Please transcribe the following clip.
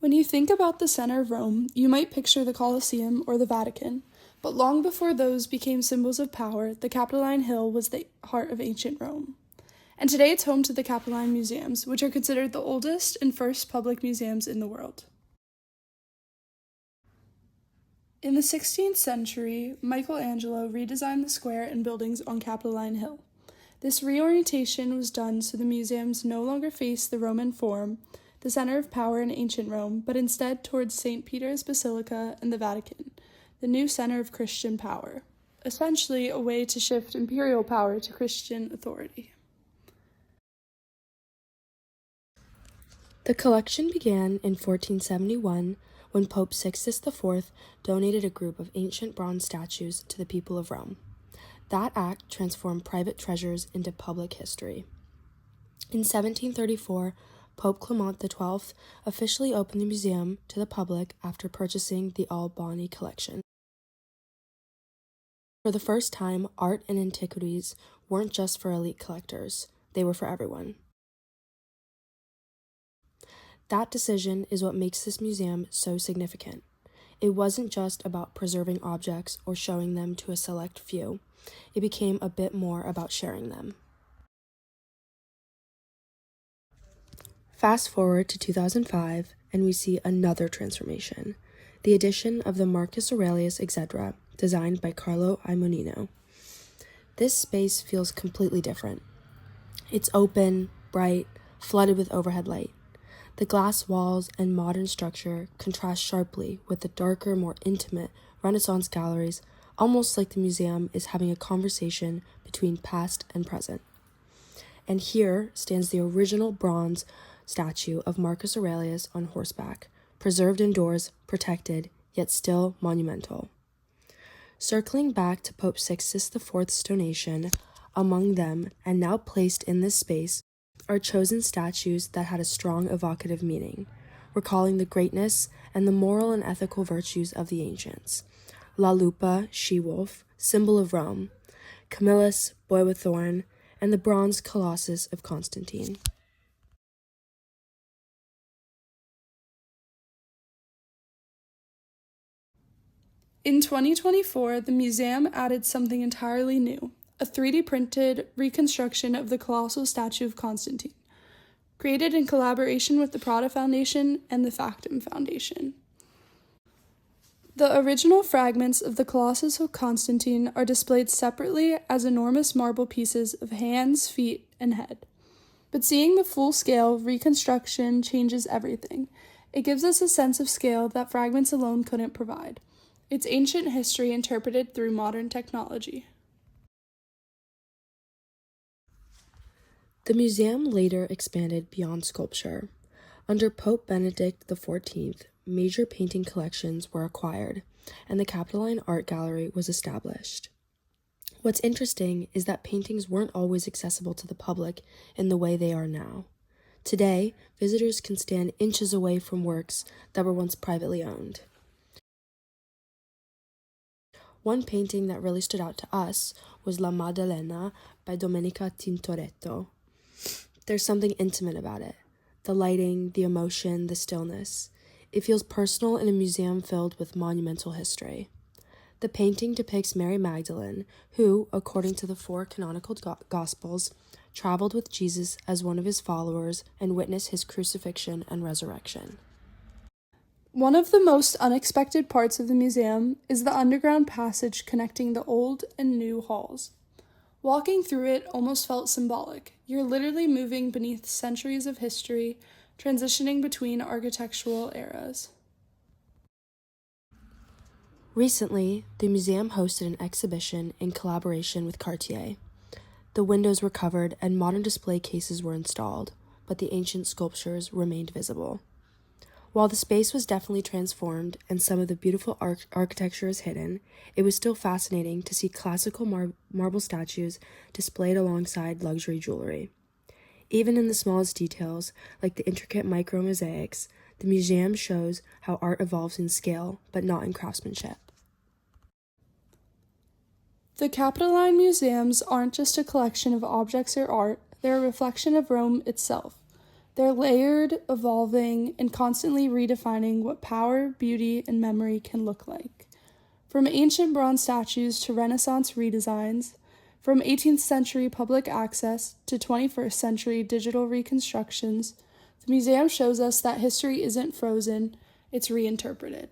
When you think about the center of Rome, you might picture the Colosseum or the Vatican, but long before those became symbols of power, the Capitoline Hill was the heart of ancient Rome. And today it's home to the Capitoline Museums, which are considered the oldest and first public museums in the world. In the 16th century, Michelangelo redesigned the square and buildings on Capitoline Hill. This reorientation was done so the museums no longer face the Roman Forum, the center of power in ancient Rome, but instead towards St. Peter's Basilica and the Vatican, the new center of Christian power, essentially a way to shift imperial power to Christian authority. The collection began in 1471 when Pope Sixtus IV donated a group of ancient bronze statues to the people of Rome. That act transformed private treasures into public history. In 1734, Pope Clement XII officially opened the museum to the public after purchasing the Albani collection. For the first time, art and antiquities weren't just for elite collectors, they were for everyone. That decision is what makes this museum so significant. It wasn't just about preserving objects or showing them to a select few. It became a bit more about sharing them. Fast forward to 2005, and we see another transformation, the addition of the Marcus Aurelius Exedra, designed by Carlo Imonino. This space feels completely different. It's open, bright, flooded with overhead light. The glass walls and modern structure contrast sharply with the darker, more intimate Renaissance galleries, almost like the museum is having a conversation between past and present. And here stands the original bronze statue of Marcus Aurelius on horseback, preserved indoors, protected, yet still monumental. Circling back to Pope Sixtus IV's donation, among them, and now placed in this space, are chosen statues that had a strong evocative meaning, recalling the greatness and the moral and ethical virtues of the ancients. La Lupa, she-wolf, symbol of Rome, Camillus, boy with thorn, and the bronze colossus of Constantine. In 2024, the museum added something entirely new, a 3D printed reconstruction of the colossal statue of Constantine, created in collaboration with the Prada Foundation and the Factum Foundation. The original fragments of the Colossus of Constantine are displayed separately as enormous marble pieces of hands, feet, and head. But seeing the full-scale reconstruction changes everything. It gives us a sense of scale that fragments alone couldn't provide. It's ancient history interpreted through modern technology. The museum later expanded beyond sculpture. Under Pope Benedict XIV, major painting collections were acquired, and the Capitoline Art Gallery was established. What's interesting is that paintings weren't always accessible to the public in the way they are now. Today, visitors can stand inches away from works that were once privately owned. One painting that really stood out to us was La Maddalena by Domenica Tintoretto. There's something intimate about it. The lighting, the emotion, the stillness. It feels personal in a museum filled with monumental history. The painting depicts Mary Magdalene, who, according to the 4 canonical Gospels, traveled with Jesus as one of his followers and witnessed his crucifixion and resurrection. One of the most unexpected parts of the museum is the underground passage connecting the old and new halls. Walking through it almost felt symbolic. You're literally moving beneath centuries of history, transitioning between architectural eras. Recently, the museum hosted an exhibition in collaboration with Cartier. The windows were covered and modern display cases were installed, but the ancient sculptures remained visible. While the space was definitely transformed and some of the beautiful architecture is hidden, it was still fascinating to see classical marble statues displayed alongside luxury jewelry. Even in the smallest details, like the intricate micro-mosaics, the museum shows how art evolves in scale, but not in craftsmanship. The Capitoline Museums aren't just a collection of objects or art, they're a reflection of Rome itself. They're layered, evolving, and constantly redefining what power, beauty, and memory can look like. From ancient bronze statues to Renaissance redesigns, from 18th century public access to 21st century digital reconstructions, the museum shows us that history isn't frozen, it's reinterpreted.